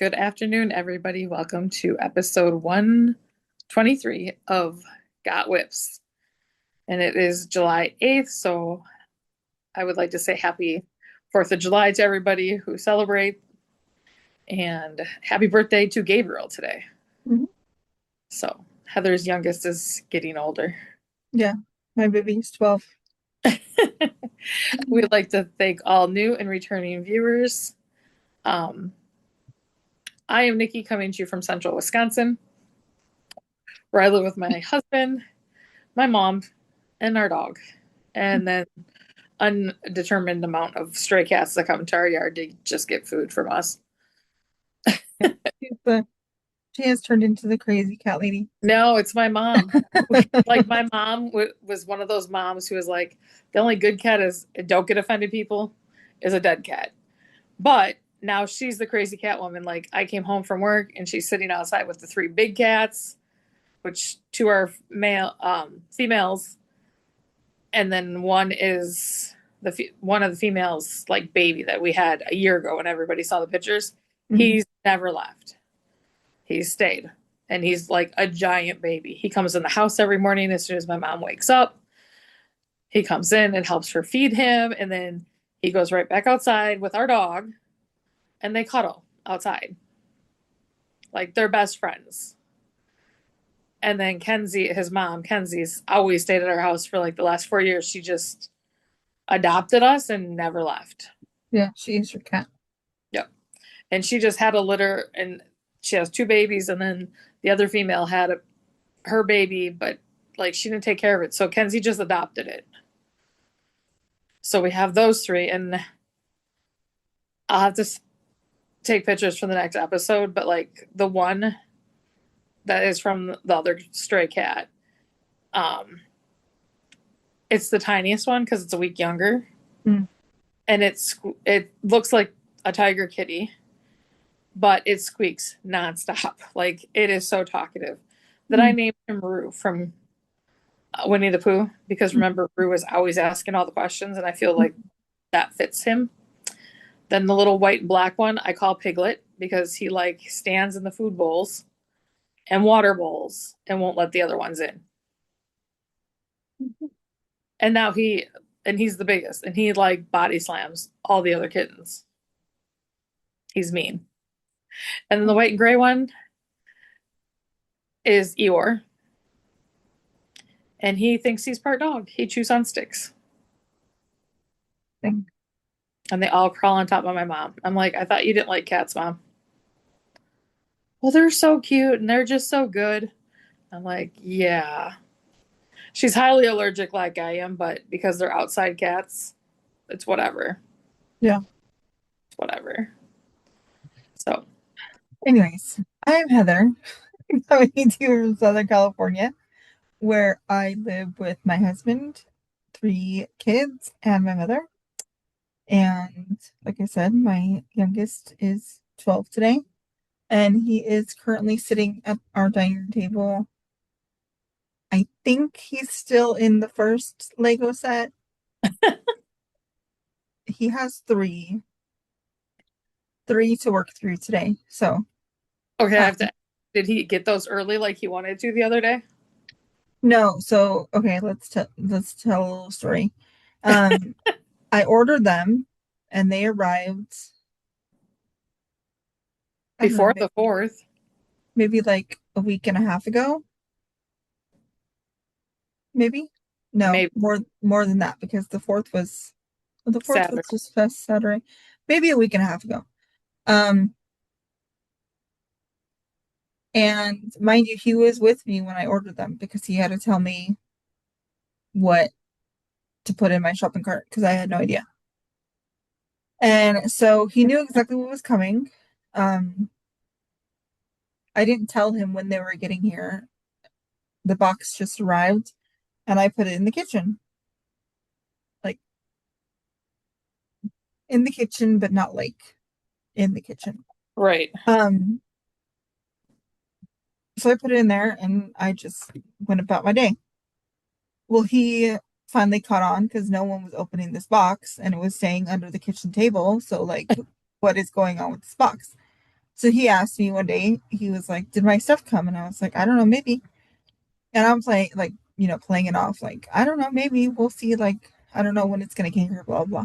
Good afternoon, everybody. Welcome to episode 123 of Got Whips. And it is July 8th, so I would like to say happy 4th of July to everybody who celebrate, and happy birthday to Gabriel today. Mhm. So Heather's youngest is getting older. Yeah, my baby's 12. We'd like to thank all new and returning viewers. Um, I am Nicci, coming to you from central Wisconsin, where I live with my husband, my mom, and our dog. And then undetermined amount of stray cats that come to our yard to just get food from us. But she has turned into the crazy cat lady. No, it's my mom. Like my mom was one of those moms who was like, the only good cat is don't get offended people is a dead cat. But now she's the crazy cat woman. Like I came home from work and she's sitting outside with the three big cats, which two are male females, and then one is one of the females like baby that we had a year ago when everybody saw the pictures. Mhm. He's never left. He's stayed, and he's like a giant baby. He comes in the house every morning as soon as my mom wakes up. He comes in and helps her feed him, and then he goes right back outside with our dog, and they cuddle outside like they're best friends. And then Kenzie, his mom, Kenzie's always stayed at our house for like the last 4 years. She just adopted us and never left. Yeah, she is your cat. Yep. And she just had a litter, and she has two babies, and then the other female had her baby, but like she didn't take care of it. So Kenzie just adopted it. So we have those three, and I'll have to take pictures for the next episode. But like the one that is from the other stray cat, um, it's the tiniest one because it's a week younger, Mm. and it looks like a tiger kitty, but it squeaks nonstop. Like it is so talkative that I Mm. named him Roo from Winnie the Pooh, because remember, Roo was always asking all the questions, and I feel like that fits him. Then the little white and black one I call Piglet because he like stands in the food bowls and water bowls and won't let the other ones in. And now he's the biggest, and he like body slams all the other kittens. He's mean. And then the white and gray one is Eeyore, and he thinks he's part dog. He chews on sticks. Thing. And they all crawl on top of my mom. I'm like, I thought you didn't like cats, mom. Well, they're so cute and they're just so good. I'm like, yeah. She's highly allergic like I am, but because they're outside cats, it's whatever. Yeah. It's whatever. So, Anyways, I'm Heather, coming to you from Southern California, where I live with my husband, three kids, and my mother. And like I said, my youngest is 12 today, and he is currently sitting at our dining room table. I think he's still in the first Lego set. He has three to work through today. So, okay, I um, have to. Did he get those early like he wanted to the other day? no, so okay, let's tell a little story. Um, I ordered them and they arrived, I don't know, Before the fourth? maybe like a week and a half ago, maybe. No, Maybe more than that because the fourth Saturday. was just past Saturday. Maybe a week and a half ago. Um, and mind you, he was with me when I ordered them because he had to tell me what to put in my shopping cart because I had no idea. And so he knew exactly what was coming. Um, I didn't tell him when they were getting here. The box just arrived and I put it in the kitchen. Like in the kitchen, but not like in the kitchen. Right. Um, so I put it in there and I just went about my day. Well, he finally caught on because no one was opening this box and it was staying under the kitchen table. So like, what is going on with this box? So he asked me one day, he was like, "Did my stuff come?" And I was like, "I don't know, maybe." And I'm playing, like, playing it off, like, "I don't know, maybe we'll see. Like, I don't know when it's gonna get here, blah blah."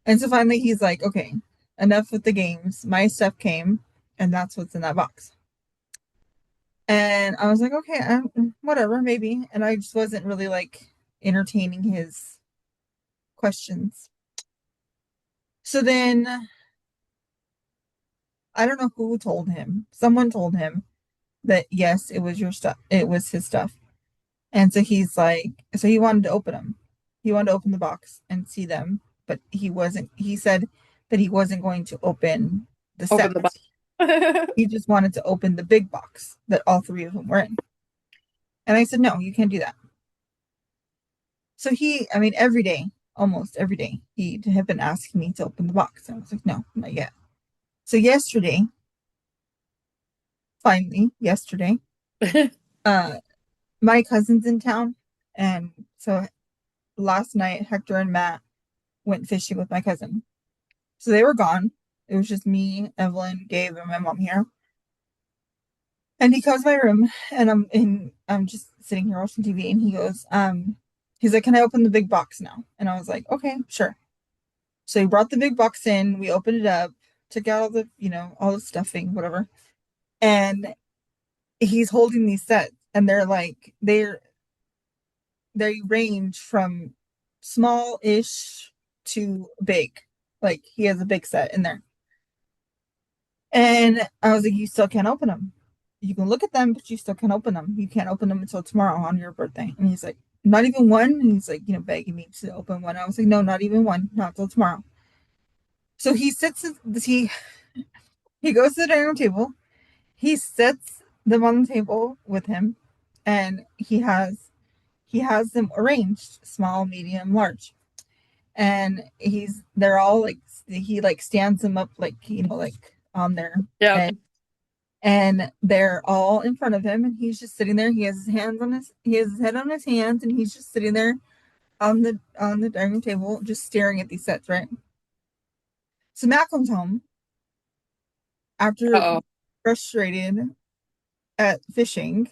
And so finally, he's like, "Okay, enough with the games. My stuff came, and that's what's in that box." And I was like, "Okay, whatever, maybe." And I just wasn't really like entertaining his questions. So then I don't know who told him. Someone told him that yes, it was your stuff. It was his stuff. And so he's like, so he wanted to open them. He wanted to open the box and see them, but he wasn't. He said that he wasn't going to open the Open set. the box. He just wanted to open the big box that all three of them were in. And I said, no, you can't do that. So I mean, every day, almost every day, he had been asking me to open the box. And I was like, no, not yet. So yesterday, finally, yesterday, uh, my cousin's in town. And so last night, Hector and Matt went fishing with my cousin. So they were gone. It was just me, Evelyn, Gabe, and my mom here. And he comes to my room, and I'm just sitting here watching TV, and he's like, "Can I open the big box now?" And I was like, "Okay, sure." So he brought the big box in. We opened it up, took out all the all the stuffing, whatever, and he's holding these sets, and they range from small-ish to big. Like he has a big set in there. And I was like, you still can't open them. You can look at them, but you still can't open them. You can't open them until tomorrow on your birthday. And he's like, not even one. And he's like, begging me to open one. I was like, no, not even one, not till tomorrow. So he goes to the dining room table. He sets them on the table with him, and he has them arranged, small, medium, large. And they're all like, he like stands them up like like on their Yep. edge, and they're all in front of him, and he's just sitting there. He has his head on his hands, and he's just sitting there on the dining room table just staring at these sets, right? So Matt comes home after Uh-oh. frustrated at fishing.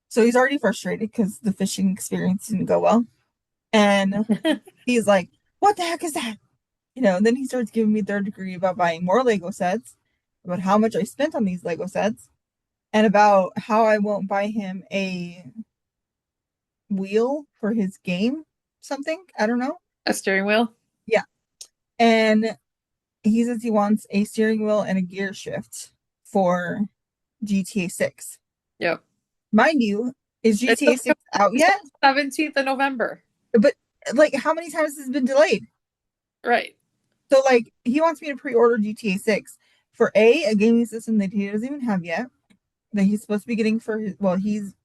So he's already frustrated because the fishing experience didn't go well, and he's like, what the heck is that? And then he starts giving me third degree about buying more Lego sets, about how much I spent on these Lego sets, and about how I won't buy him a wheel for his game, something. I don't know. A steering wheel? Yeah. And he says he wants a steering wheel and a gear shift for GTA 6. Yep. Mind you, is It's GTA 6 out the yet? 17th of November. But like, how many times has it been delayed? Right. So like, he wants me to pre-order GTA 6 for a gaming system that he doesn't even have yet, that he's supposed to be getting for his, well,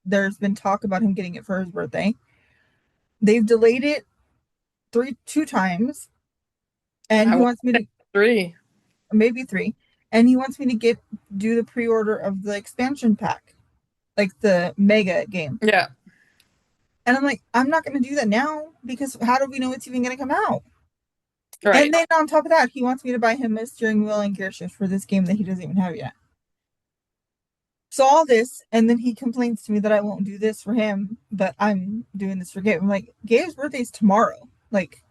there's been talk about him getting it for his birthday. They've delayed it two times, and I he want wants me to, three. maybe three, and he wants me to do the pre-order of the expansion pack, like the mega game. Yeah. And I'm like, I'm not going to do that now because how do we know it's even going to come out? And Right. then on top of that, he wants me to buy him a steering wheel and gear shift for this game that he doesn't even have yet. So all this, and then he complains to me that I won't do this for him, but I'm doing this for Gabe. I'm like, Gabe's birthday's tomorrow. Like,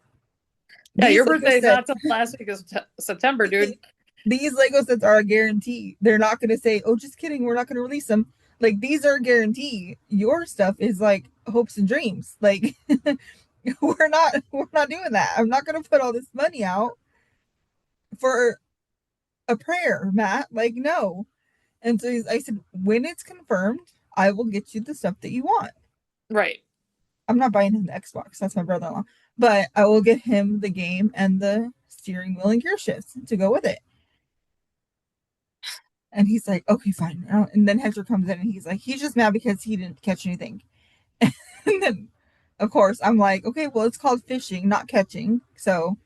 Yeah, these your Lego birthday is sets, not till last week of September, dude. these Lego sets are a guarantee. They're not going to say, "Oh, just kidding, we're not going to release them." Like, these are a guarantee. Your stuff is like hopes and dreams. Like, we're not doing that. I'm not going to put all this money out for a prayer, Matt. Like, no. And so I said, when it's confirmed, I will get you the stuff that you want. Right. I'm not buying him the Xbox. That's my brother-in-law. But I will get him the game and the steering wheel and gear shifts to go with it. And he's like, okay, fine. And then Hector comes in and he's like, he's just mad because he didn't catch anything. And then, of course, I'm like, okay, well, it's called fishing, not catching. So,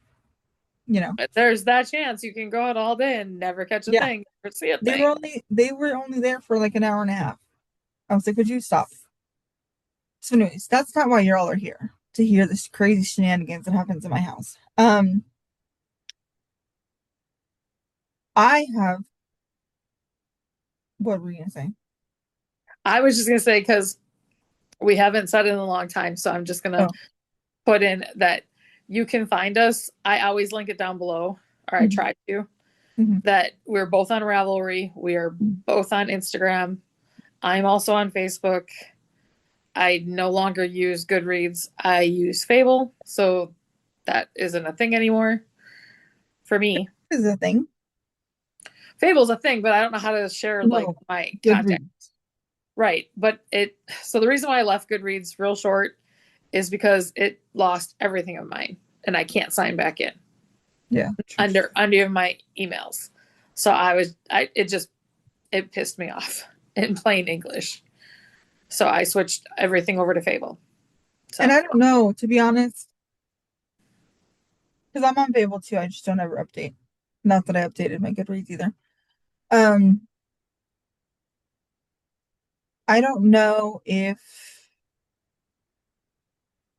you know, But there's that chance you can go out all day and never catch a yeah, thing or see a they were thing. only there for like an hour and a half. I was like, would you stop? So, anyways, that's not why y'all are here, to hear this crazy shenanigans that happens in my house. I have, what were you gonna say? I was just gonna say because we haven't said it in a long time, so I'm just gonna Oh, put in that you can find us. I always link it down below, or I mhm, try to. mhm, That we're both on Ravelry. We are mhm. both on Instagram. I'm also on Facebook. I no longer use Goodreads. I use Fable, so that isn't a thing anymore for me. This is a thing. Fable's a thing, but I don't know how to share like No, my contact. Goodreads. Right, but it so the reason why I left Goodreads real short is because it lost everything of mine and I can't sign back in Yeah, true. under my emails. So I it just it pissed me off in plain English. So I switched everything over to Fable. And So I don't know, to be honest, because I'm on Fable too. I just don't ever update. Not that I updated my Goodreads either. Um, I don't know if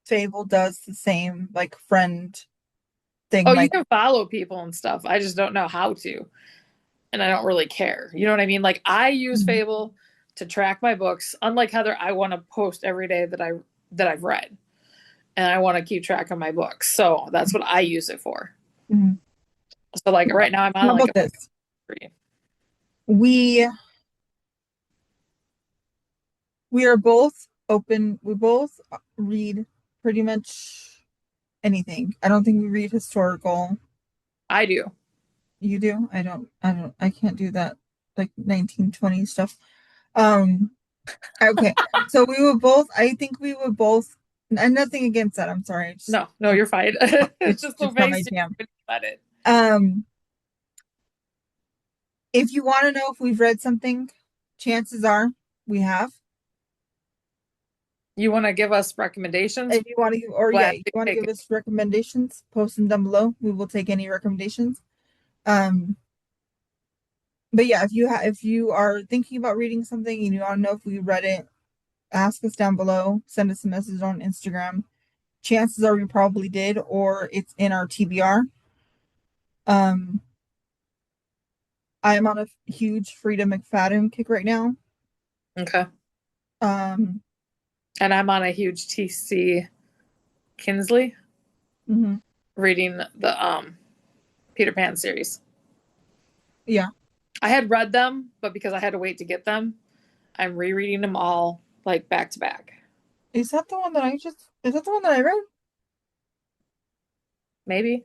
Fable does the same like friend thing. oh, you Like, can follow people and stuff. I just don't know how to. And I don't really care. You know what I mean? Like I use mhm, Fable to track my books. Unlike Heather, I want to post every day that I've read. And I want to keep track of my books. So that's what I use it for. mhm. So like right now I'm on How like about a this? three. We we are both open. We both read pretty much anything. I don't think we read historical. I do. You do? I can't do that like 1920 stuff. Um, okay. So we would both, I think we would both, and nothing against that. I'm sorry. No, no, you're fine. It's It's just so just not my basic jam. when you said it. Um, if you want to know if we've read something, chances are we have. You want to give us recommendations? If you want to, or yeah, you Gladly want to take give it. us recommendations, post them down below. We will take any recommendations. Um, but yeah, if you are thinking about reading something and you want to know if we read it, ask us down below. Send us a message on Instagram. Chances are we probably did, or it's in our TBR. Um, I am on a huge Frida McFadden kick right now. Okay. Um, And I'm on a huge TC Kinsley mhm, reading the Peter Pan series. yeah. I had read them, but because I had to wait to get them, I'm rereading them all like back to back. Is that the one that I just, is that the one that I read? Maybe.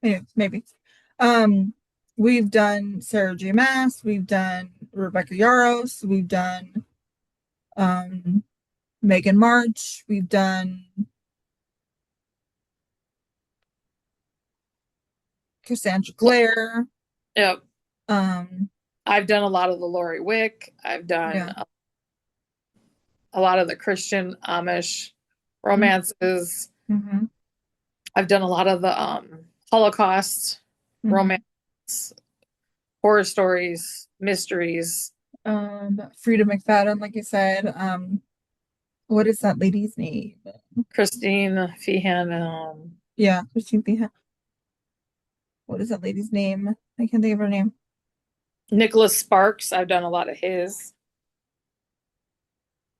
Anyways, maybe. Um, we've done Sarah J. Maas, we've done Rebecca Yaros, we've done um Megan March, we've done Cassandra Clare. Yep. Um, I've done a lot of the Lori Wick. I've done yeah. a lot of the Christian Amish romances. Mm-hmm. I've done a lot of the Holocaust Mm-hmm. romance, horror stories, mysteries. Frida McFadden, like you said. What is that lady's name? Christine Feehan, Yeah, Christine Behan. What is that lady's name? I can't think of her name. Nicholas Sparks. I've done a lot of his.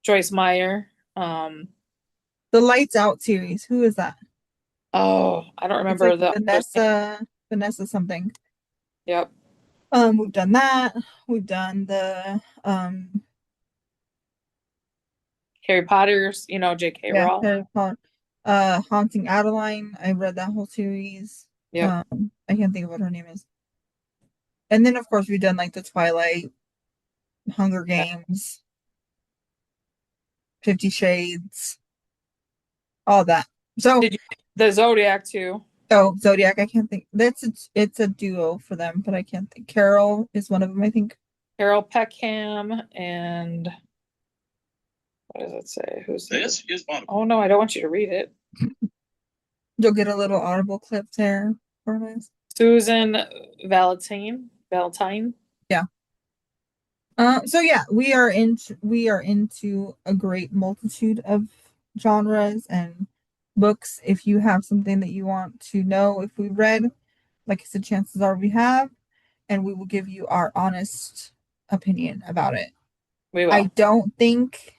Joyce Meyer. The Lights Out series. Who is that? Oh, I don't It's remember like the other's name. Vanessa something. Yep. We've done that. We've done the Harry Potter's, J.K. yeah, Rowling. Haunting Adeline. I read that whole series. Yep. I can't think of what her name is. And then of course we've done like the Twilight, Hunger Yeah. Games, 50 Shades, all that. So, Did you the Zodiac too? oh, Zodiac, I can't think. It's a duo for them, but I can't think. Carol is one of them, I think. Carol Peckham and what does it say? Who's this? Is one. Oh no, I don't want you to read it. You'll get a little audible clip there for us. Susan Valentine. Valentine. Yeah. So yeah, we are into a great multitude of genres and books. If you have something that you want to know if we read, like I said, chances are we have, and we will give you our honest opinion about it. We I will. don't think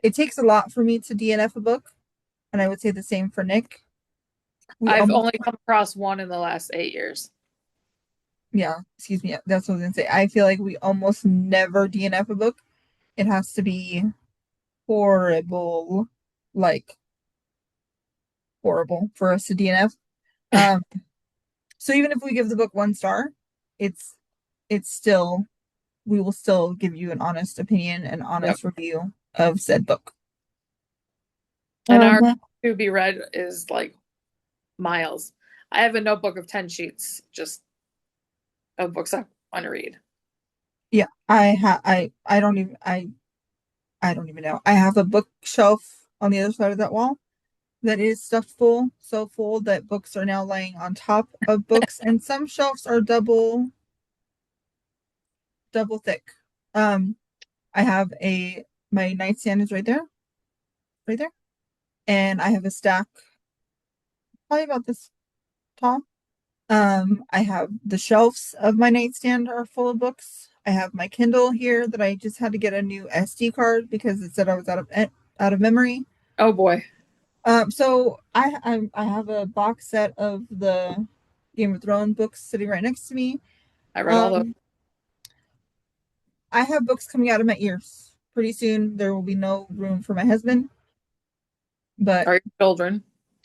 it takes a lot for me to DNF a book, and I would say the same for Nick. We I've almost, only come across one in the last 8 years. yeah, excuse me, that's what I was gonna say. I feel like we almost never DNF a book. It has to be horrible, like horrible for us to DNF. Um, so even if we give the book 1 star, it's it's still we will still give you an honest opinion and Yep. honest review of said book. And our Um, to be read is like miles. I have a notebook of 10 sheets just of books I want to read. yeah, I don't even know. I have a bookshelf on the other side of that wall that is stuffed full, so full that books are now laying on top of books, and some shelves are double thick. Um, I have a my nightstand is right there, and I have a stack probably about this tall. I have the shelves of my nightstand are full of books. I have my Kindle here that I just had to get a new SD card because it said I was out of memory. Oh boy. So I have a box set of the Game of Thrones books sitting right next to me. I read all those. Um, I have books coming out of my ears. Pretty soon there will be no room for my husband, but Our children.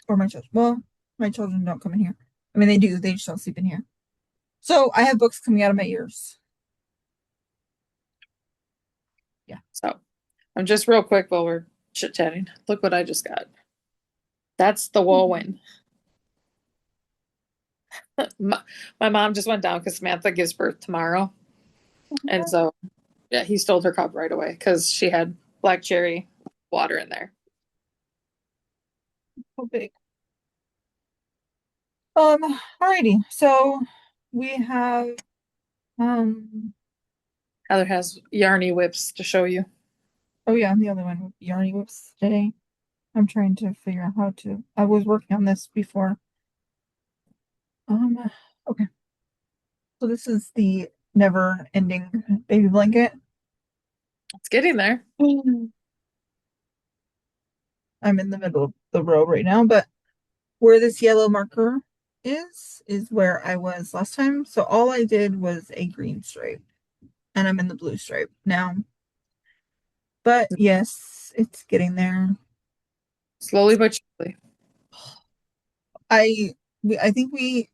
or my children. Well, my children don't come in here. I mean, they do. They just don't sleep in here. So I have books coming out of my ears. Yeah. So I'm just real quick while we're chit chatting. Look what I just got. That's the whirlwind. My mom just went down because Samantha gives birth tomorrow. And so, yeah, he stole her cup right away because she had black cherry water in there. So big. Alrighty. So we have Heather has yarny whips to show you. oh yeah, I'm the other one with Yarny Whips today. I'm trying to figure out how to I was working on this before. Okay. So this is the never ending baby blanket. It's getting there. I'm in the middle of the row right now, but where this yellow marker is where I was last time. So all I did was a green stripe, and I'm in the blue stripe now. But yes, it's getting there. Slowly but surely. I think we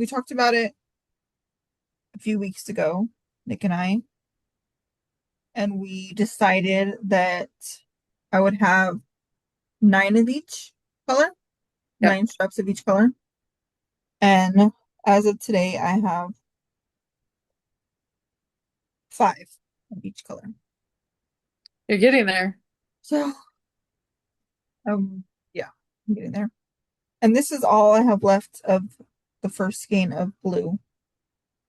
talked about it a few weeks ago, Nick and I, and we decided that I would have 9 of each color, Yep. 9 straps of each color. And as of today, I have 5 of each color. You're getting there. So, yeah, I'm getting there. And this is all I have left of the first skein of blue.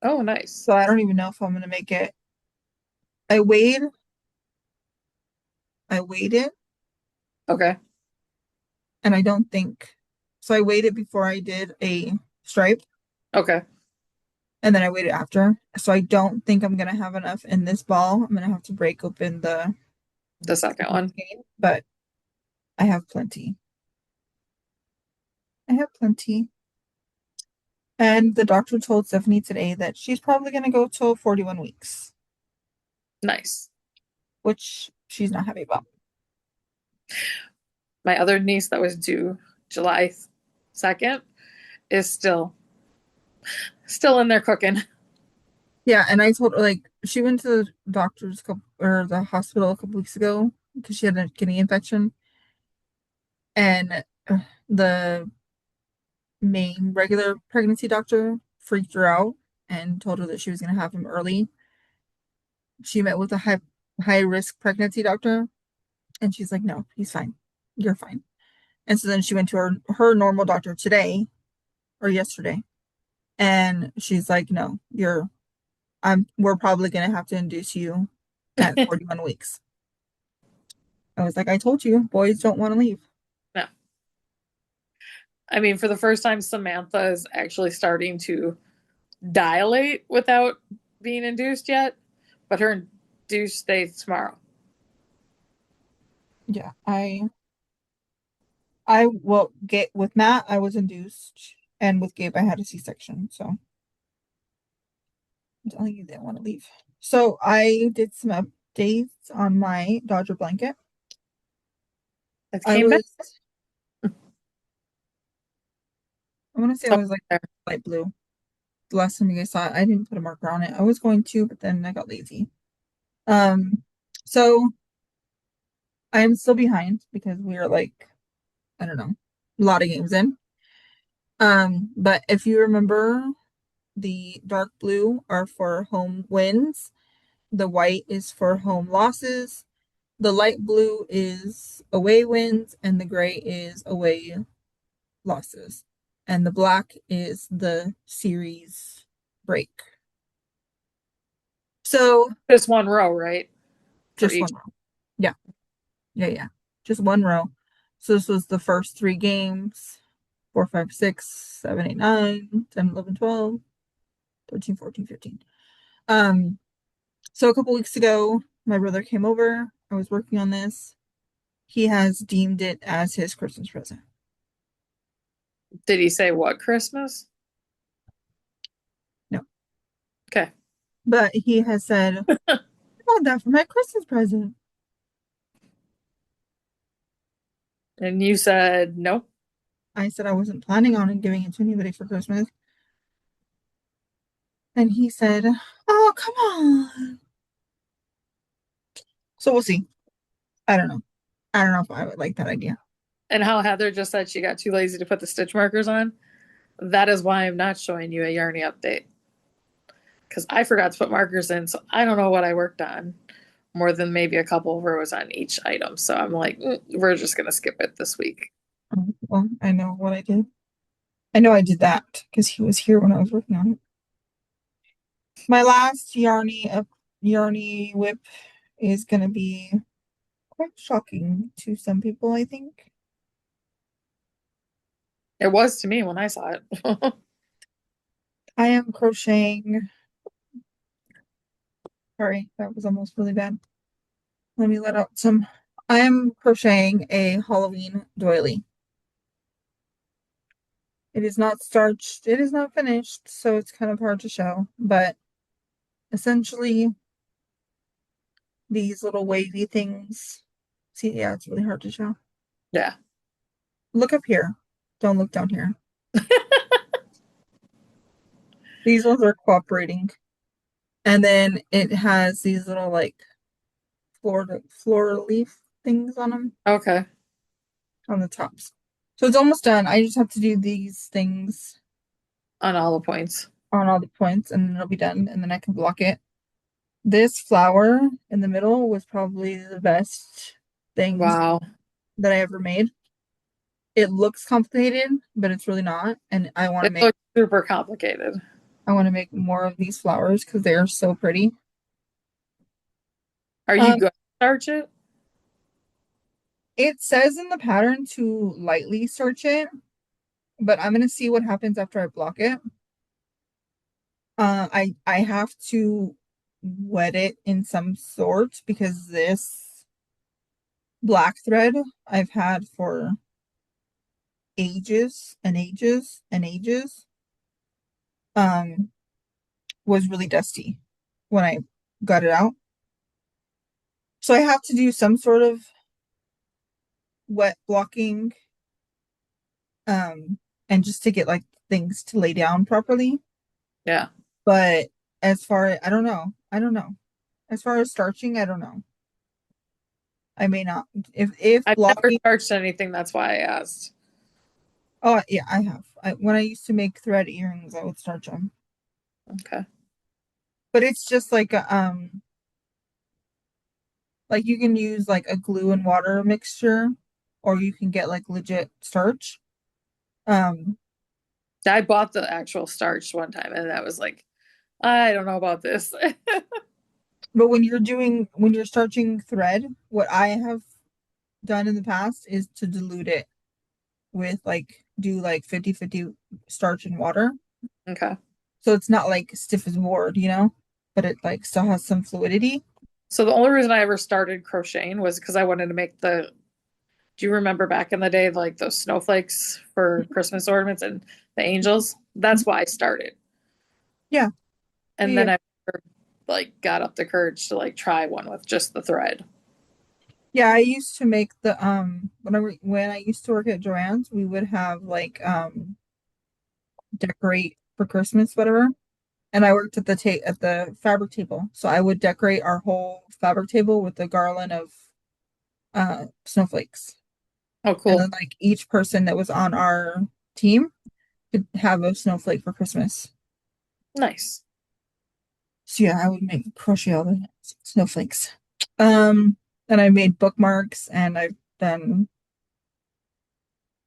Oh, nice. So I don't even know if I'm gonna make it. I weighed, I weighed it, Okay. and I don't think so. I weighed it before I did a stripe, Okay. and then I weighed it after. So I don't think I'm gonna have enough in this ball. I'm gonna have to break open the The second second one. skein, but I have plenty. I have plenty. And the doctor told Stephanie today that she's probably going to go till 41 weeks, Nice. which she's not happy about. My other niece that was due July 2nd is still in there cooking. Yeah, and I told her like she went to the doctor's couple or the hospital a couple weeks ago because she had a kidney infection, and the main regular pregnancy doctor freaked her out and told her that she was going to have him early. She met with a high risk pregnancy doctor, and she's like, "No, he's fine. You're fine." And so then she went to her normal doctor today or yesterday, and she's like, "No, we're probably gonna have to induce you at 41 weeks." I was like, "I told you, boys don't want to leave." No. I mean, for the first time, Samantha is actually starting to dilate without being induced yet, but her induced date's tomorrow. Yeah, I well, get with Matt, I was induced, and with Gabe, I had a C-section. So I'm telling you, they don't want to leave. So I did some updates on my Dodger blanket. It I came back. was, I want to say I Oh, was like there. light blue. The last time you guys saw it, I didn't put a marker on it. I was going to, but then I got lazy. Um, so I am still behind because we are like, I don't know, a lot of games in. But if you remember, the dark blue are for home wins. The white is for home losses. The light blue is away wins, and the gray is away losses. And the black is the series break. So Just one row, right? For just each. one row. Yeah, yeah. Just one row. So this was the first three games: 4, 5, 6, 7, 8, 9, 10, 11, 12, 13, 14, 15. So a couple weeks ago, my brother came over. I was working on this. He has deemed it as his Christmas present. Did he say what Christmas? No, Okay. but he has said, I want that for my Christmas present. And you said no. I said I wasn't planning on giving it to anybody for Christmas. And he said, oh, come on. So we'll see. I don't know. I don't know if I would like that idea. And how Heather just said she got too lazy to put the stitch markers on. That is why I'm not showing you a Yarny update. Because I forgot to put markers in, so I don't know what I worked on more than maybe a couple of rows on each item. So I'm like, we're just going to skip it this week. Well, I know what I did. I know I did that because he was here when I was working on it. My last Yarny whip is going to be quite shocking to some people, I think. It was to me when I saw it. I am crocheting. Sorry, that was almost really bad. Let me let out some. I am crocheting a Halloween doily. It is not starched, it is not finished, so it's kind of hard to show, but essentially these little wavy things. See, yeah, it's really hard to show. Yeah. Look up here. Don't look down here. These ones are cooperating. And then it has these little like floor leaf things on them Okay. on the tops. So it's almost done. I just have to do these things On all the points. on all the points and then it'll be done and then I can block it. This flower in the middle was probably the best things Wow. that I ever made. It looks complicated, but it's really not. And It looks super complicated. I want to make more of these flowers because they are so pretty. Are you Um, going to starch it? it says in the pattern to lightly search it, but I'm gonna see what happens after I block it. I have to wet it in some sort because this black thread I've had for ages and ages and ages um was really dusty when I got it out. So I have to do some sort of wet blocking and just to get like things to lay down properly. Yeah. But as far as I don't know. I don't know. As far as starching, I don't know. I may not. If I've never blocking, starched anything. That's why I asked. oh yeah, I have. When I used to make thread earrings, I would starch them. Okay. But it's just like you can use like a glue and water mixture, or you can get like legit starch. Um, I bought the actual starch one time and that was like, I don't know about this. but when you're starching thread, what I have done in the past is to dilute it with like do like 50/50 starch and water. Okay. So it's not like stiff as board, but it like still has some fluidity. So the only reason I ever started crocheting was because I wanted to make do you remember back in the day, like those snowflakes for Christmas ornaments and the angels? That's why I started. Yeah. And Yeah. then I like got up the courage to like try one with just the thread. Yeah, I used to make the when I used to work at Joann's, we would have like decorate for Christmas, whatever. And I worked at the ta at the fabric table. So I would decorate our whole fabric table with a garland of snowflakes. Oh, And cool. then like each person that was on our team could have a snowflake for Christmas. Nice. So yeah, I would make crochet all the snowflakes. Um, and I made bookmarks and I've done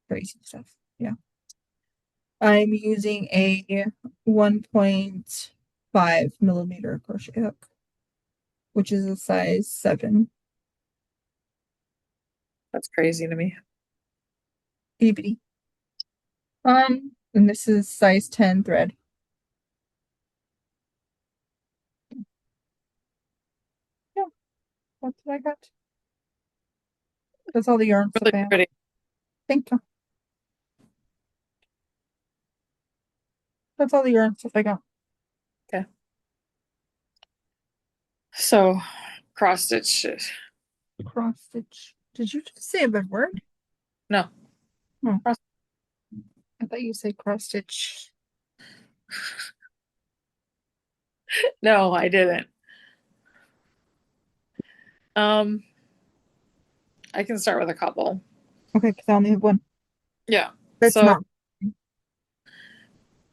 crazy stuff. Yeah. I'm using a 1.5 millimeter crochet hook, which is a size 7. That's crazy to me. Itty bitty. And this is size 10 thread. Yeah, that's what I got. That's all the yarn stuff Really I have. pretty. Thank you. That's all the yarn stuff I got. Okay. So cross stitch. Cross stitch. Did you just say a bad word? No. Oh, Cross, I thought you said cross stitch. no, I didn't. Um, I can start with a couple. Okay, because I only have one. Yeah. That's So not.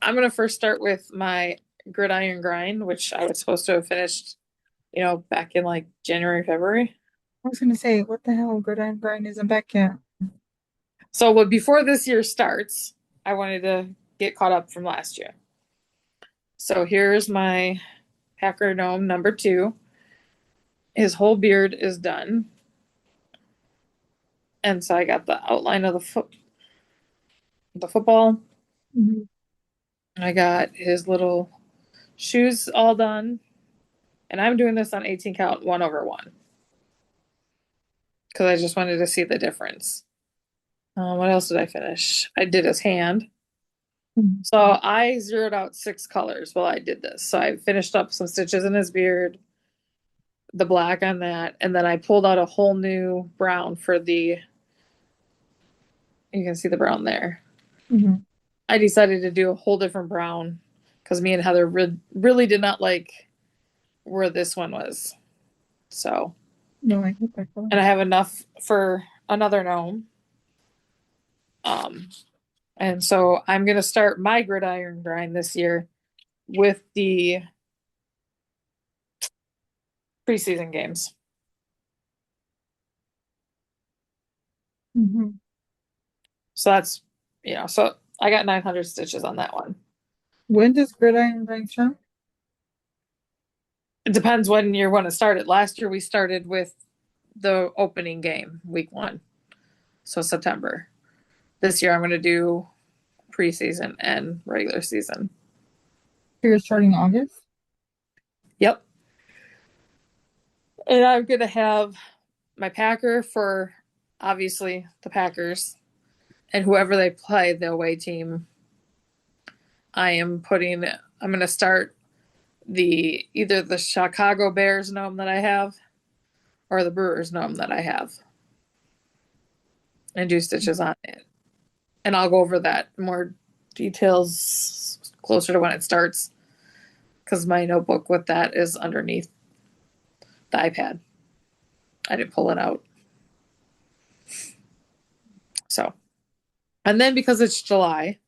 I'm gonna first start with my gridiron grind, which I was supposed to have finished, back in like January, February. I was gonna say, what the hell? Gridiron grind isn't back yet. So what before this year starts, I wanted to get caught up from last year. So here's my Packer gnome number 2. His whole beard is done. And so I got the outline of the football. Mhm. I got his little shoes all done. And I'm doing this on 18 count 1/1 because I just wanted to see the difference. What else did I finish? I did his hand. Mhm. So I zeroed out 6 colors while I did this. So I finished up some stitches in his beard, the black on that, and then I pulled out a whole new brown for you can see the brown there. Mhm. I decided to do a whole different brown because me and Heather really did not like where this one was. So, No, I hate that color. and I have enough for another gnome. Um, and so I'm going to start my gridiron grind this year with the preseason games. Mhm. So that's, so I got 900 stitches on that one. When does gridiron grind start? It depends when you want to start it. Last year we started with the opening game, week 1. So September. This year I'm going to do preseason and regular season. You're starting August? Yep. And I'm going to have my Packer for obviously the Packers and whoever they play, the away team. I'm going to start either the Chicago Bears gnome that I have or the Brewers gnome that I have and do stitches on it. And I'll go over that more details closer to when it starts because my notebook with that is underneath the iPad. I didn't pull it out. So, and then because it's July,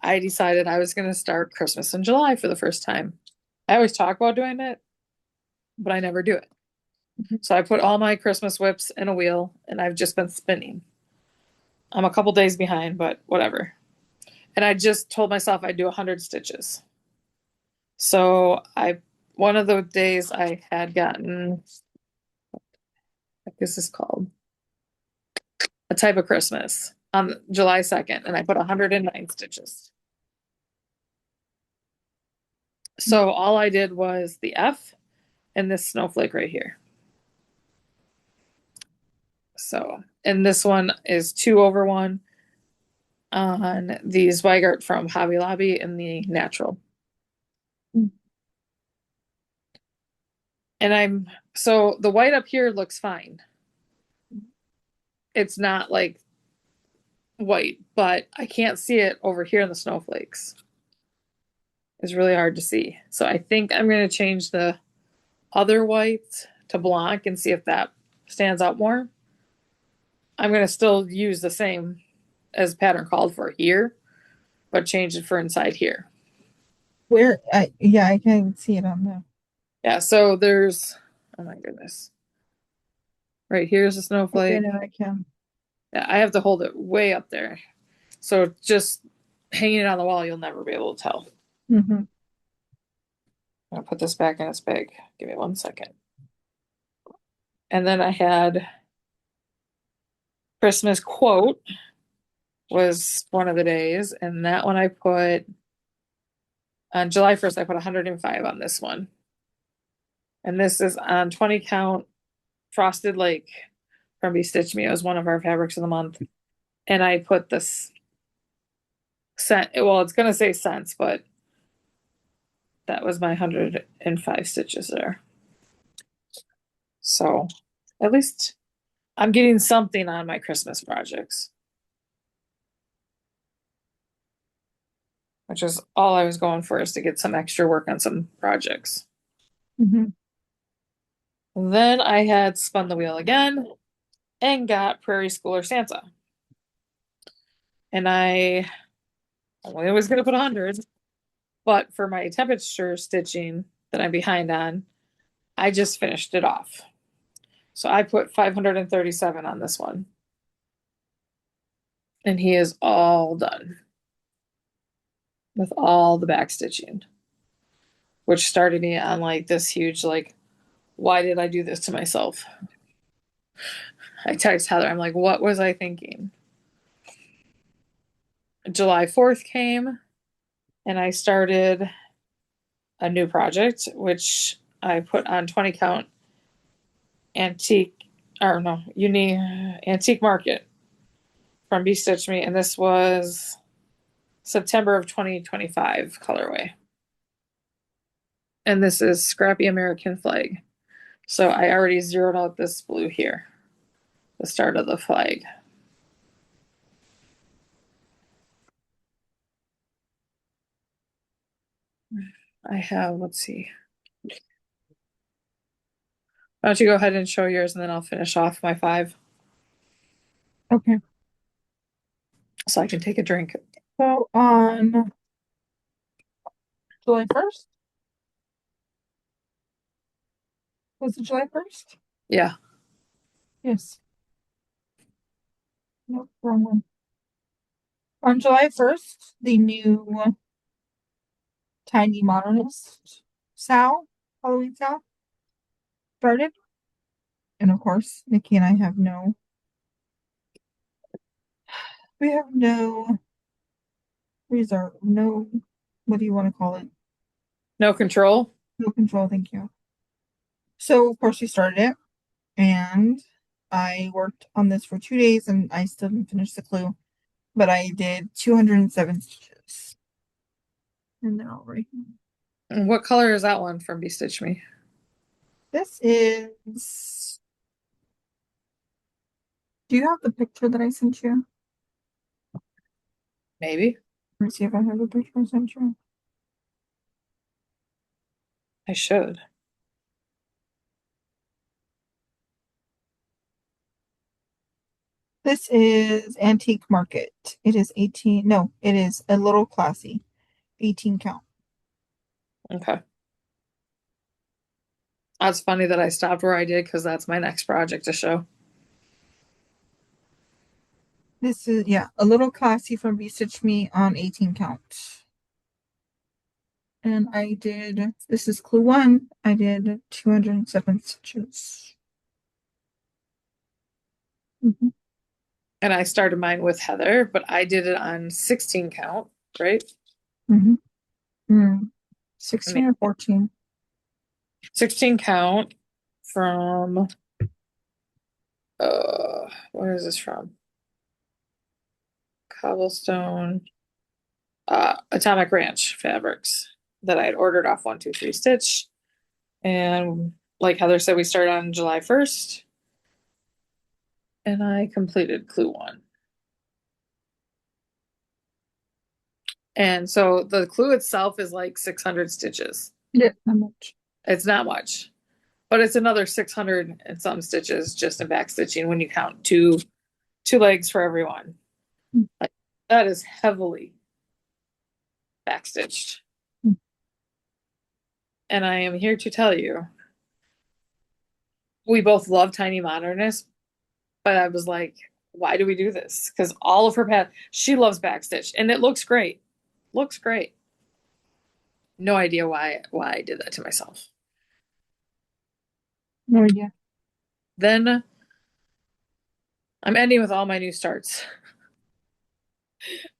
I decided I was going to start Christmas in July for the first time. I always talk about doing it, but I never do it. Mhm. So I put all my Christmas whips in a wheel and I've just been spinning. I'm a couple days behind, but whatever. And I just told myself I'd do 100 stitches. So one of the days I had gotten, what this is called, a type of Christmas. on July 2nd, and I put 109 stitches. So all I did was the F and this snowflake right here. So, and this one is 2/1 on the Zweigart from Hobby Lobby in the natural. And so the white up here looks fine. It's not like white, but I can't see it over here in the snowflakes. It's really hard to see. So I think I'm going to change the other white to Blanc and see if that stands out more. I'm going to still use the same as pattern called for here, but change it for inside here. Yeah, I can see it on the. Yeah, so there's, oh my goodness. Right here's a Okay, snowflake. now I can. Yeah, I have to hold it way up there. So just hanging it on the wall, you'll never be able to tell. Mm-hmm. I'll put this back in its bag. Give me 1 second. And then I had Christmas quote was one of the days, and that one I put on July 1st, I put 105 on this one. And this is on 20 count Frosted Lake from Be Stitch Me. It was one of our fabrics of the month. And I put this cent, well, it's gonna say cents, but that was my 105 stitches there. So at least I'm getting something on my Christmas projects, which is all I was going for, is to get some extra work on some projects. Mm-hmm. Then I had spun the wheel again and got Prairie Schooler Santa. And I was going to put 100, but for my temperature stitching that I'm behind on, I just finished it off. So I put 537 on this one. And he is all done with all the back stitching, which started me on like this huge, like, why did I do this to myself? I text Heather, I'm like, what was I thinking? July 4th came and I started a new project, which I put on 20 count antique, or no, antique market from Be Stitch Me. And this was September of 2025 colorway. And this is Scrappy American Flag. So I already zeroed out this blue here, the start of the flag. I have, let's see. Why don't you go ahead and show yours and then I'll finish off my 5 Okay. so I can take a drink. So on July 1st? Was it July 1st? Yeah. Yes. Nope, wrong one. On July 1st, the new Tiny Modernist Halloween Sal started. And of course, Nicci and I have we have no reserve, what do you want to call it? No control. No control, thank you. So, of course, we started it, and I worked on this for 2 days, and I still didn't finish the clue, but I did 207 stitches. And they're all right here. And what color is that one from Be Stitch Me? This is. Do you have the picture that I sent you? Maybe. Let me see if I have the picture I sent you. I should. This is Antique Market. It is 18. No, it is a little classy. 18 count. Okay. That's funny that I stopped where I did because that's my next project to show. This is, yeah, a little classy from Be Stitch Me on 18 count. And this is clue 1. I did 207 stitches. Mm-hmm. And I started mine with Heather, but I did it on 16 count, right? Mm-hmm. Mm. I mean, 16 or 14. 16 count from where is this from? Cobblestone, Atomic Ranch fabrics that I had ordered off 123 Stitch. And like Heather said, we started on July 1st and I completed clue one. And so the clue itself is like 600 stitches. Yeah, how much? It's not much, but it's another 600 and some stitches just in back stitching when you count two legs for everyone. Like that is heavily back stitched. Mm. And I am here to tell you, we both love Tiny Modernist, but I was like, why do we do this? Because all of her she loves backstitch and it looks great. Looks great. No idea why I did that to myself. No idea. Then I'm ending with all my new starts. Mm.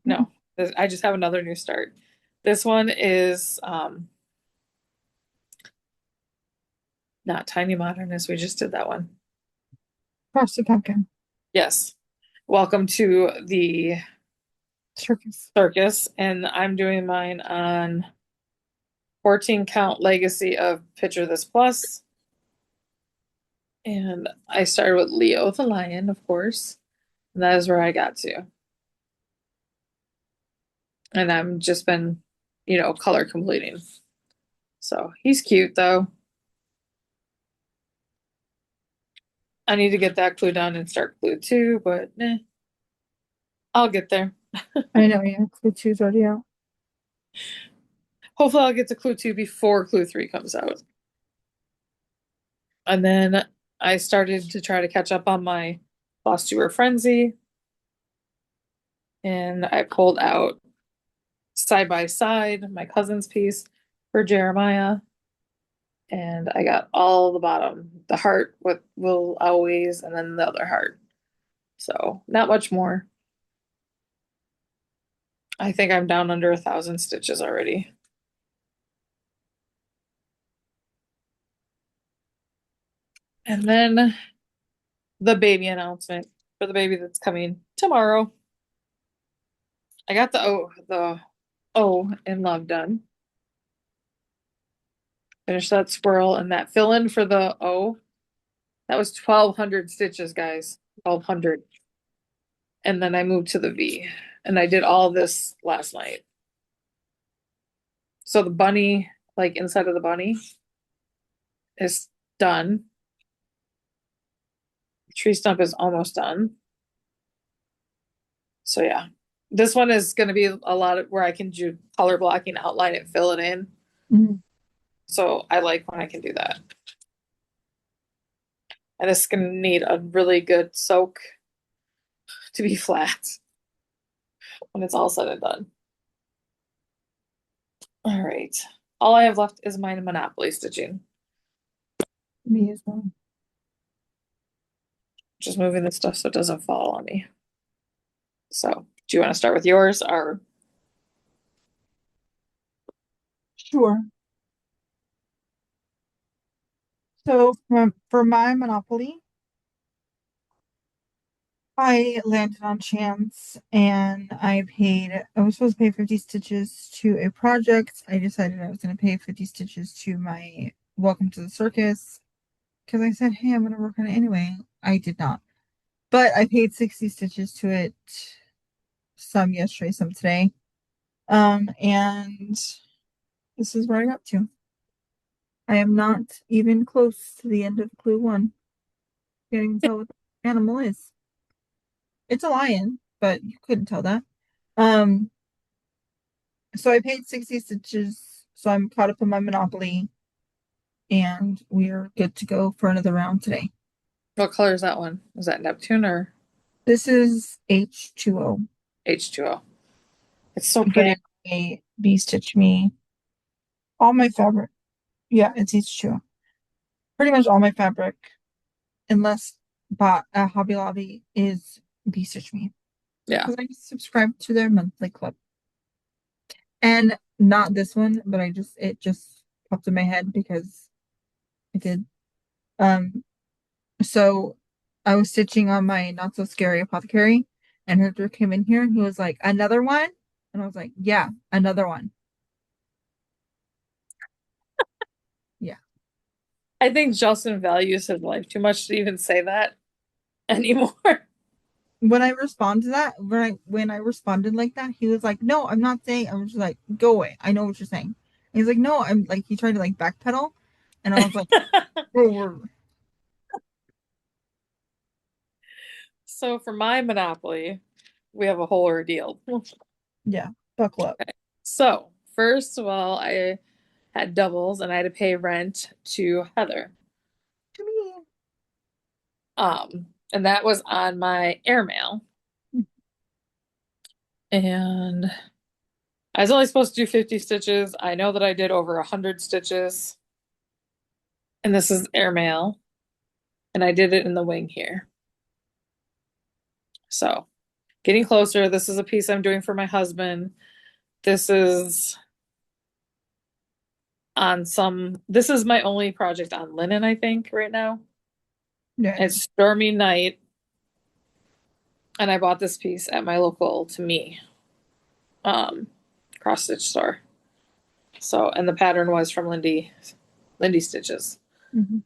No, I just have another new start. This one is not Tiny Modernist. We just did that one. Frosty Pumpkin. Yes. Welcome to the Circus. circus, and I'm doing mine on 14 count legacy of Picture This Plus. And I started with Leo the lion, of course. And that is where I got to. And I've just been, color completing. So he's cute though. I need to get that clue done and start clue two, but I'll get there. I know, yeah. Clue 2's already out. Hopefully I'll get to clue two before clue three comes out. And then I started to try to catch up on my Lost Tour Frenzy. And I pulled out side by side my cousin's piece for Jeremiah. And I got all the bottom, the heart with will always, and then the other heart. So not much more. I think I'm down under 1,000 stitches already. And then the baby announcement for the baby that's coming tomorrow. I got the O in love done. Finish that swirl and that fill in for the O. That was 1,200 stitches, guys. 1,200. And then I moved to the V. And I did all this last night. So the bunny, like inside of the bunny, is done. The tree stump is almost done. So yeah. This one is going to be a lot of where I can do color blocking, outline it, fill it in. Mm-hmm. So I like when I can do that. And it's going to need a really good soak to be flat when it's all said and done. All right. All I have left is my Monopoly stitching. Me as well. Just moving this stuff so it doesn't fall on me. So, do you want to start with yours or? Sure. So for my Monopoly, I landed on chance and I was supposed to pay 50 stitches to a project. I decided I was going to pay 50 stitches to my Welcome to the Circus because I said, hey, I'm going to work on it anyway. I did not. But I paid 60 stitches to it, some yesterday, some today. And this is where I got to. I am not even close to the end of clue one. Can't even tell what the animal is. It's a lion, but you couldn't tell that. Um, so I paid 60 stitches, so I'm caught up in my Monopoly, and we're good to go for another round today. What color is that one? Is that Neptune or This is H2O. H2O? It's so Again, pretty. a B stitch me all my fabric. Yeah, it's H2O. Pretty much all my fabric, unless bought at Hobby Lobby, is Stitch me Yeah. because I subscribed to their monthly club. And not this one, but it just popped in my head because it did. Um, so I was stitching on my not so scary apothecary, and Hector came in here and he was like, "Another one?" And I was like, "Yeah, another one." Yeah. I think Justin values his life too much to even say that anymore. When I respond to that, when I responded like that, he was like, "No, I'm not saying." I was just like, "Go away. I know what you're saying." And he's like, "No, I'm like." He tried to like backpedal, and I was like, "Oh, So for my Monopoly, we have a whole ordeal. yeah, buckle up." So first of all, I had doubles and I had to pay rent to Heather. To me, And that was on my airmail. And I was only supposed to do 50 stitches. I know that I did over 100 stitches. And this is airmail. And I did it in the wing here. So getting closer. This is a piece I'm doing for my husband. This is this is my only project on linen, I think, right now. yeah. It's Stormy Night. And I bought this piece at my local to me um cross stitch store. So, and the pattern was from Lindy Stitches, Mhm.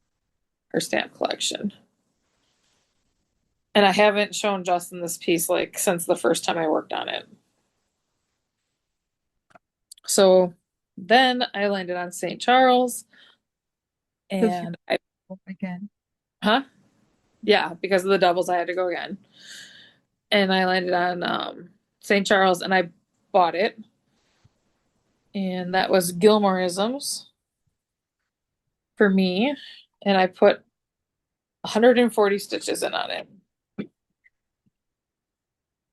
her stamp collection. And I haven't shown Justin this piece like since the first time I worked on it. So then I landed on St. Charles Because you and I, again. huh? Yeah, because of the doubles, I had to go again. And I landed on St. Charles and I bought it. And that was Gilmoreisms for me. And I put 140 stitches in on it.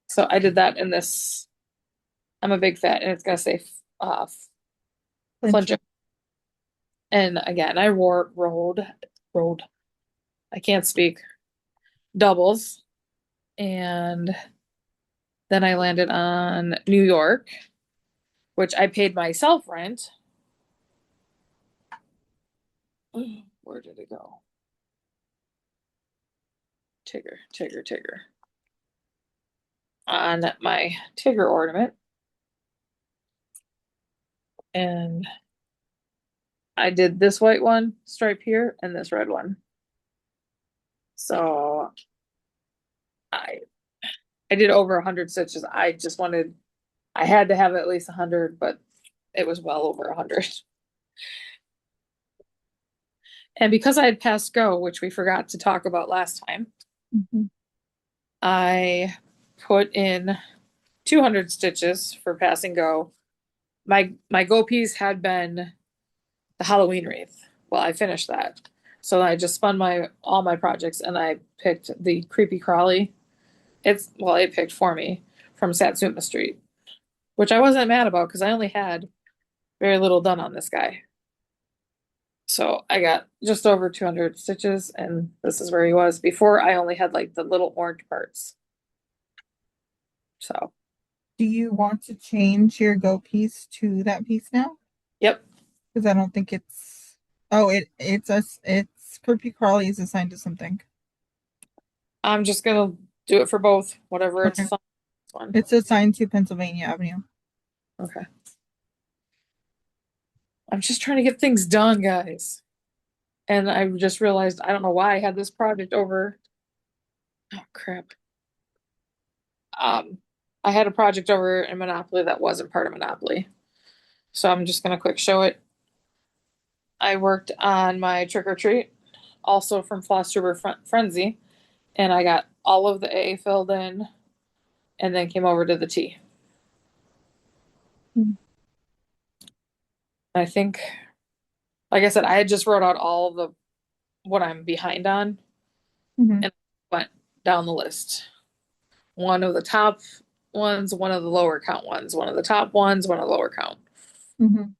So I did that in this. I'm a big fat, and it's gonna say uh, Flinching. Flincher. And again, I wore rolled. I can't speak doubles, and then I landed on New York, which I paid myself rent. Where did it go? Tigger. On my Tigger ornament, and I did this white one stripe here and this red one. So I I did over 100 stitches. I had to have at least 100, but it was well over 100. And because I had passed go, which we forgot to talk about last time, Mhm. I put in 200 stitches for passing go. My go piece had been the Halloween wreath. Well, I finished that. So I just spun my all my projects and I picked the creepy crawly. It picked for me from Satsuma Street, which I wasn't mad about because I only had very little done on this guy. So I got just over 200 stitches, and this is where he was. Before, I only had like the little orange parts. So, Do you want to change your go piece to that piece now? yep, Because I don't think it's. Oh, it's Kirby Crawley is assigned to something. I'm just gonna do it for both, whatever it's Okay. assigned to one. It's assigned to Pennsylvania Avenue. Okay. I'm just trying to get things done, guys. And I just realized I don't know why I had this project over. Oh, crap. Um, I had a project over in Monopoly that wasn't part of Monopoly. So I'm just gonna quick show it. I worked on my trick or treat, also from Flosstruber Frenzy, and I got all of the A filled in and then came over to the T. Mhm. I think, like I said, I had just wrote out all of the what I'm behind on Mhm. and went down the list. One of the top ones, one of the lower count ones, one of the top ones, one of the lower count. Mhm.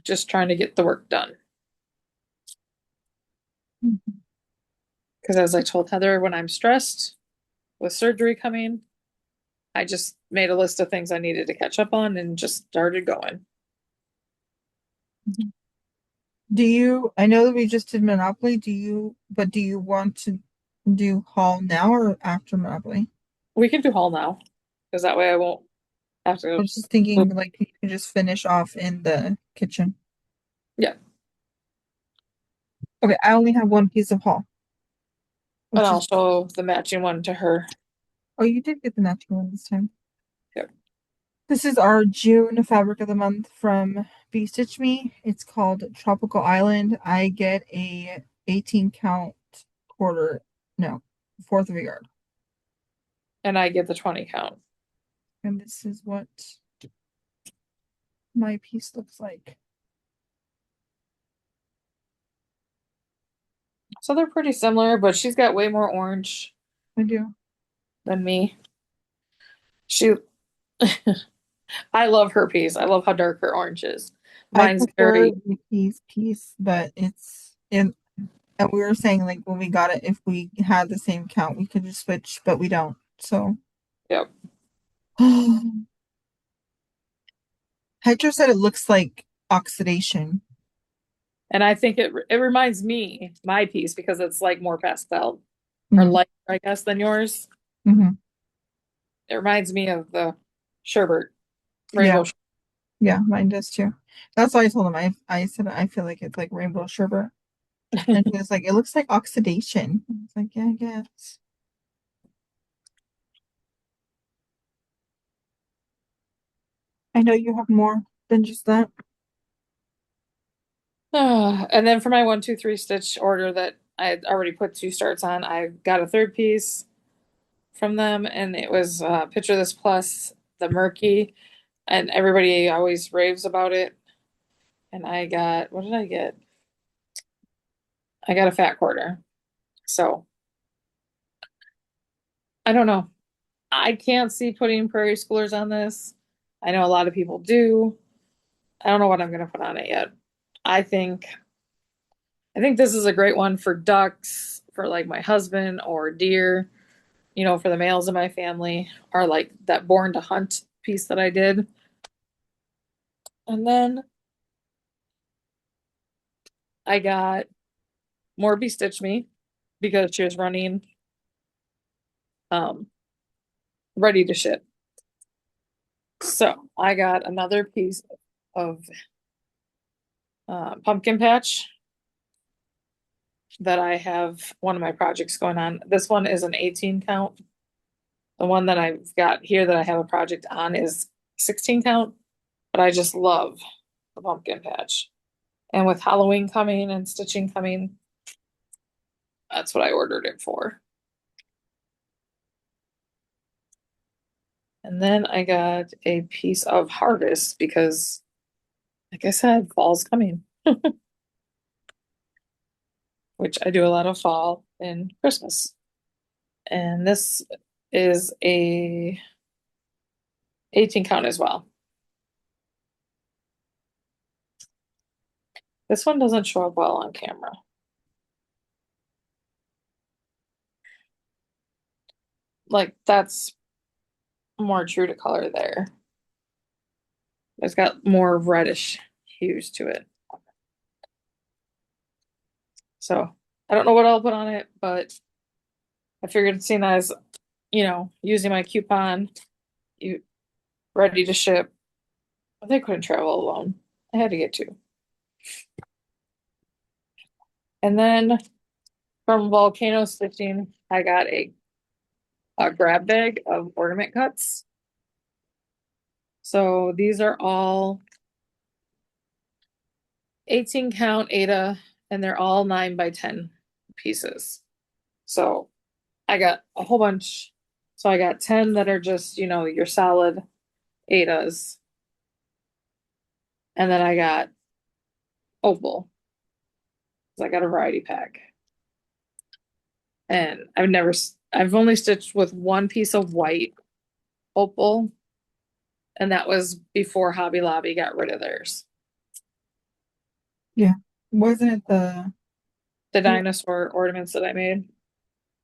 Just trying to get the work done. Mhm. Because as I told Heather, when I'm stressed, with surgery coming, I just made a list of things I needed to catch up on and just started going. Mhm. I know that we just did Monopoly, but do you want to do Hall now or after Monopoly? We can do haul now because that way I won't have I to was just move. thinking like you can just finish off in the kitchen. Yeah. Okay, I only have one piece of Hall, And which I'll is, show the matching one to her. oh, you did get the natural one this time. Yep. This is our June fabric of the month from Be Stitch Me. It's called Tropical Island. I get a 18 count quarter, no, fourth of a yard. And I get the 20 count. And this is what my piece looks like. So they're pretty similar, but she's got way more orange I do. than me. She, I love her piece. I love how dark her orange is. I Mine's prefer very, Nicci's piece, but it's in, and we were saying like when we got it, if we had the same count, we could just switch, but we don't. So yep. Hector said it looks like oxidation. And I think it reminds me, my piece, because it's like more pastel or Hmm. lighter, I guess, than yours. Hmm. It reminds me of the sherbet, Yeah, rainbow. yeah, mine does too. That's why I told him I said I feel like it's like rainbow sherbet. And he was like, it looks like oxidation. I was like, yeah, I guess. I know you have more than just that. And then for my 1, 2, 3 stitch order that I had already put 2 starts on, I got a third piece from them, and it was Picture This Plus, the Murky, and everybody always raves about it. And I got, what did I get? I got a fat quarter. So I don't know. I can't see putting prairie schoolers on this. I know a lot of people do. I don't know what I'm gonna put on it yet. I think I think this is a great one for ducks, for like my husband or deer, for the males in my family, or like that Born to Hunt piece that I did. And then I got Morby Stitch Me because she was running um ready to ship. So I got another piece of pumpkin patch that I have one of my projects going on. This one is an 18 count. The one that I've got here that I have a project on is 16 count, but I just love the pumpkin patch. And with Halloween coming and stitching coming, that's what I ordered it for. And then I got a piece of Harvest because, like I said, fall's coming, which I do a lot of fall and Christmas. And this is a 18 count as well. This one doesn't show up well on camera. Like that's more true to color there. It's got more reddish hues to it. So I don't know what I'll put on it, but I figured seeing as, using my coupon, you ready to ship, they couldn't travel alone. I had to get two. And then from Volcano Stitching, I got a grab bag of ornament cuts. So these are all 18 count Ada, and they're all 9 by 10 pieces. So I got a whole bunch. So I got 10 that are just, your solid Adas. And then I got opal. So I got a variety pack. And I've only stitched with one piece of white opal. And that was before Hobby Lobby got rid of theirs. Yeah. Wasn't it the The who dinosaur ornaments that I made.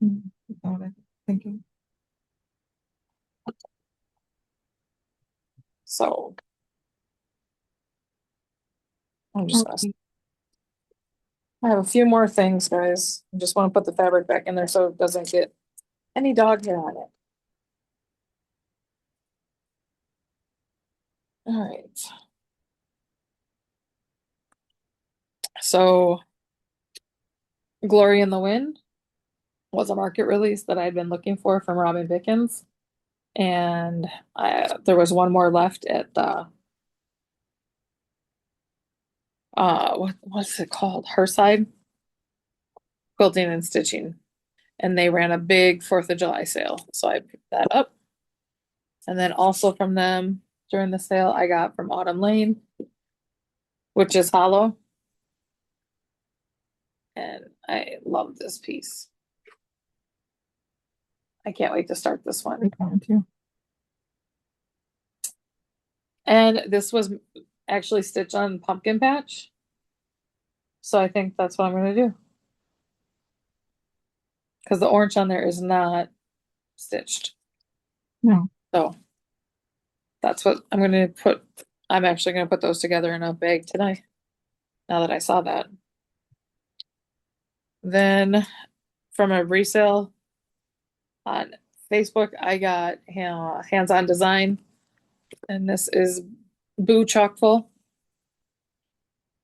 what I'm thinking? So I'm just gonna, Okay. I have a few more things, guys. I just want to put the fabric back in there so it doesn't get any dog hair on it. All right. So Glory in the Wind was a market release that I'd been looking for from Robin Vickens. And there was one more left at the what's it called? Her Side Quilting and Stitching. And they ran a big 4th of July sale. So I picked that up. And then also from them during the sale, I got from Autumn Lane, which is hollow. And I love this piece. I can't wait to start this one. I want to. And this was actually stitched on pumpkin patch. So I think that's what I'm going to do. Because the orange on there is not stitched. No. So that's what I'm going to put. I'm actually going to put those together in a bag tonight. Now that I saw that. Then from a resale on Facebook, I got hands-on design. And this is Boo Chockful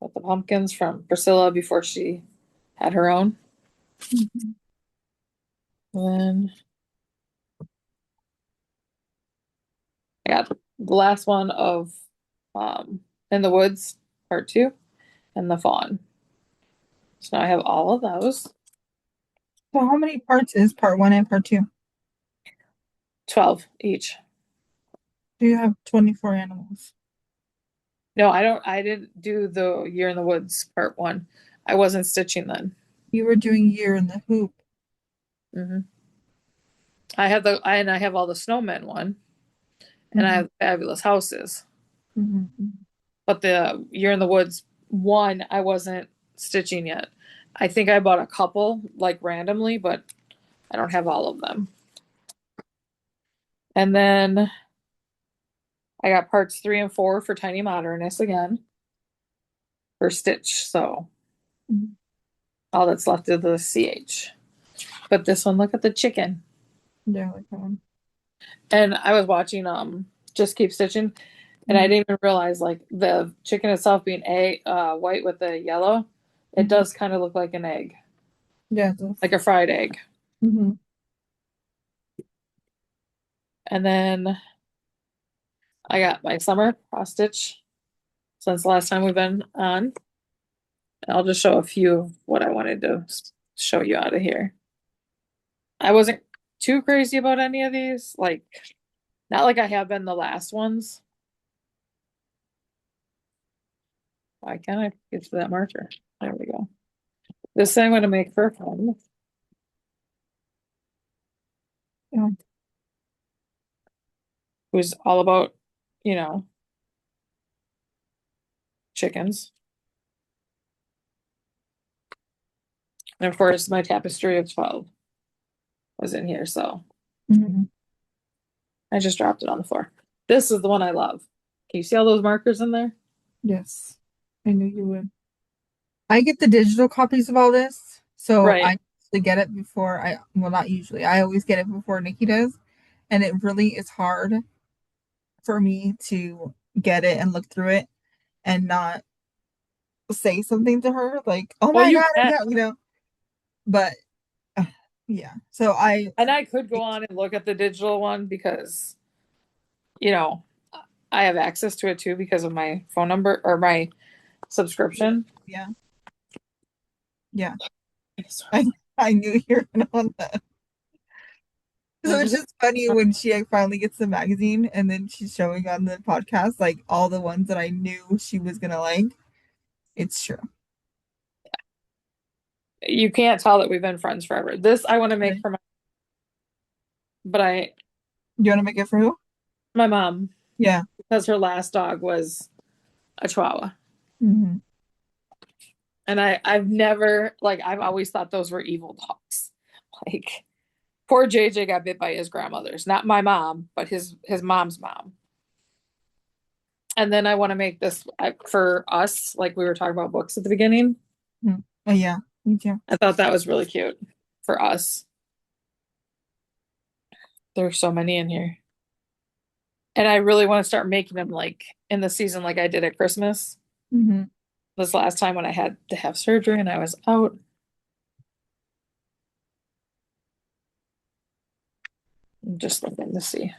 with the pumpkins from Priscilla before she had her own. Mhm. And I got the last one of In the Woods, part 2, and the Fawn. So now I have all of those. So how many parts is part one and part two? 12 each. Do you have 24 animals? No, I didn't do the Year in the Woods part 1. I wasn't stitching then. You were doing year in the hoop. Hmm. I have all the snowmen one, and I Mhm. have fabulous houses. Mhm. But the Year in the Woods 1, I wasn't stitching yet. I think I bought a couple like randomly, but I don't have all of them. And then I got parts 3 and 4 for Tiny Modernists again for Stitch. So Mhm. all that's left is the CH. But this one, look at the chicken. Yeah, like that one. And I was watching Just Keep Stitching, and I Mhm. didn't even realize like the chicken itself being white with the yellow, it Mhm. does kind of look like an egg, Yeah, it does. like a fried egg. Mhm. And then I got my summer cross stitch since the last time we've been on. I'll just show a few of what I wanted to show you out of here. I wasn't too crazy about any of these, like not like I have been the last ones. Why can't I get to that marker? There we go. This thing I'm going to make fur from Yeah. was all about, you know, chickens. And of course, my tapestry of 12 was in here, so Mhm. I just dropped it on the floor. This is the one I love. Can you see all those markers in there? Yes. I knew you would. I get the digital copies of all this, so Right. I usually get it before well, not usually. I always get it before Nikki does, and it really is hard for me to get it and look through it and not say something to her like, "Oh Well, my you God, I can. got," But uh, yeah. So And I could go on and look at the digital one because, you know, I have access to it too because of my phone number or my subscription. yeah, yeah. I I knew you were gonna want that. So I'm it's just just funny when she finally gets the magazine and then she's showing on the podcast like all the ones that I knew she was gonna like. It's true. you can't tell that we've been friends forever. This I want to make Right. for but You want to make it for who? my mom Yeah. because her last dog was a Chihuahua. Hmm. And I've never like I've always thought those were evil dogs. Like poor JJ got bit by his grandmother's, not my mom, but his mom's mom. And then I want to make this for us, like we were talking about books at the beginning. Mm. Oh yeah, me too. I thought that was really cute for us. There's so many in here. And I really want to start making them like in the season, like I did at Christmas. Hmm. This last time when I had to have surgery and I was out. I'm just looking to see.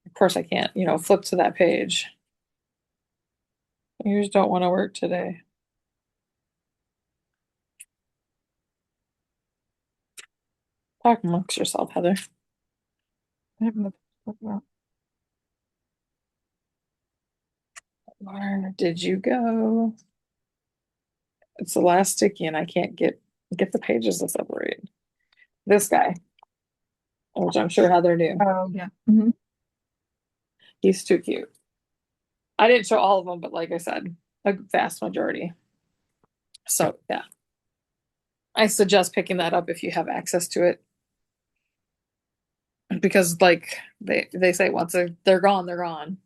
Of course, I can't, flip to that page. Yours don't want to work today. Talk amongst yourself, Heather. I have nothing to talk about. Where did you go? It's the last sticky, and I can't get the pages to separate. This guy, which I'm sure Heather knew. Oh yeah. Hmm. He's too cute. I didn't show all of them, but like I said, a vast majority. So yeah, I suggest picking that up if you have access to it, because like they say once they're gone, they're gone.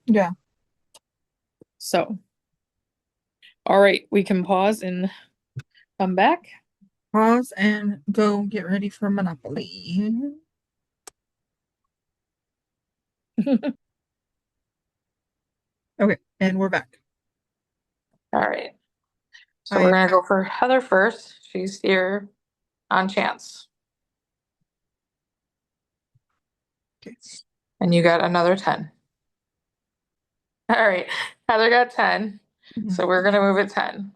Yeah. So all right, we can pause and come back. Pause and go get ready for Monopoly. Okay, and we're back. All right. So we're I gonna go for Heather first. She's here on chance. okay. And you got another 10. All right. Heather got 10. Mhm. So we're gonna move it 10.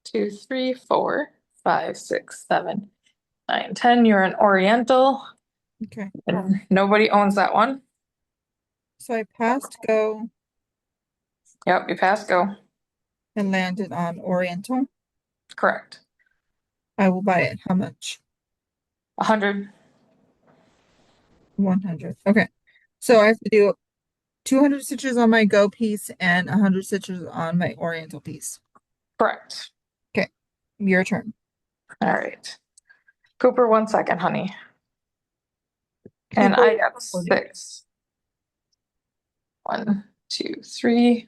2, 3, 4, 5, 6, 7, 9, 10. You're an Oriental. Okay. And nobody owns that one. So I passed go Yep, you passed go. and landed on Oriental. Correct. I will buy it. How much? 100. 100. Okay. So I have to do 200 stitches on my go piece and 100 stitches on my Oriental piece. Correct. Okay. Your turn. All right. Cooper, 1 second, honey. And Cooper I got recording. 6. 1, 2, 3,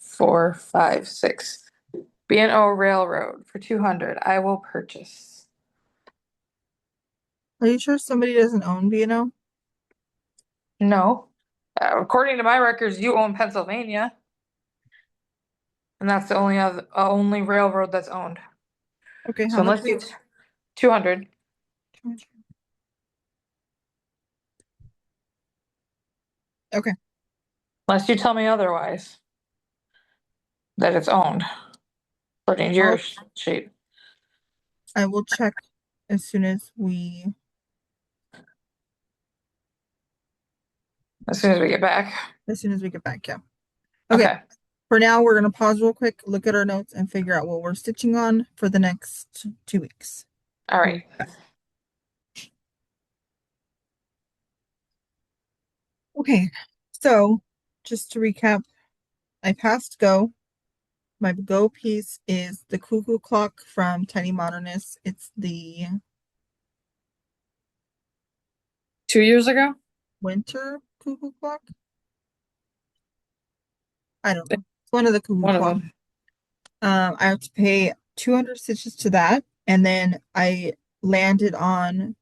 4, 5, 6. B&O Railroad for 200. I will purchase. Are you sure somebody doesn't own B&O? No. According to my records, you own Pennsylvania, and that's the only railroad that's owned. Okay, So how much? unless you 200, Okay. unless you tell me otherwise, that it's owned, according to your I'll sheet. I will check as soon as we As soon as we get back. get back, yeah. Okay. Okay. For now, we're gonna pause real quick, look at our notes, and figure out what we're stitching on for the next 2 weeks. All right. Okay, so just to recap, I passed go. My go piece is the cuckoo clock from Tiny Modernist. It's the 2 years ago? winter cuckoo clock. I don't know. It's one of the cuckoo One of clocks. them. I have to pay 200 stitches to that, and then I landed on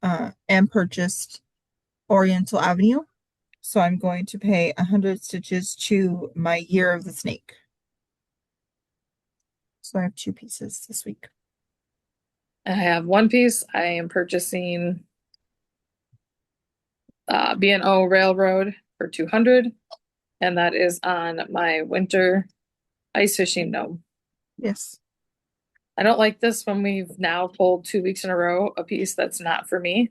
and purchased Oriental Avenue. So I'm going to pay 100 stitches to my Year of the Snake. So I have 2 pieces this week. I have one piece. I am purchasing B&O Railroad for 200, and that is on my winter ice fishing gnome. Yes. I don't like this when we've now pulled 2 weeks in a row a piece that's not for me.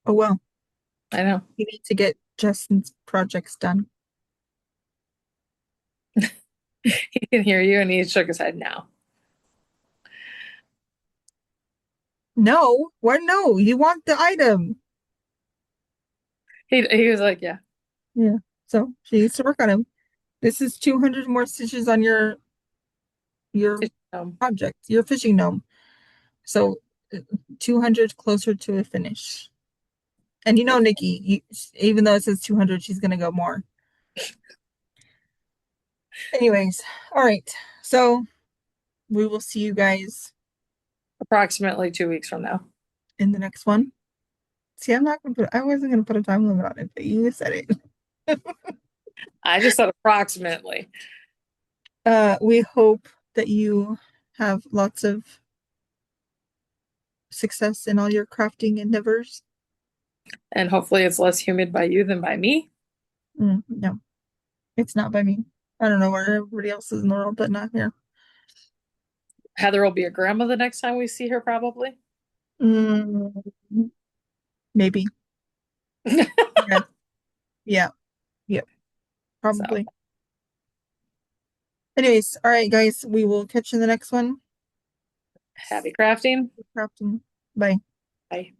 Oh well. I know. You need to get Justin's projects done. He can hear you and he shook his head now. No, what? No, you want the item. He was like, yeah. Yeah. So she needs to work on him. This is 200 more stitches on your It's, project, your fishing gnome. So 200 closer to a finish. And you know, Nikki, even though it says 200, she's gonna go more. Anyways, all right. So we will see you guys Approximately 2 weeks from now. in the next one. See, I wasn't gonna put a time limit on it, but you said it. I just said approximately. We hope that you have lots of success in all your crafting endeavors. And hopefully it's less humid by you than by me. No, it's not by me. I don't know where everybody else is in the world, but not here. Heather will be a grandma the next time we see her, probably. Mm, maybe. Yeah. Yeah. Yep. So Probably. Anyways, all right, guys, we will catch you in the next one. happy crafting. Crafting. Bye. Bye.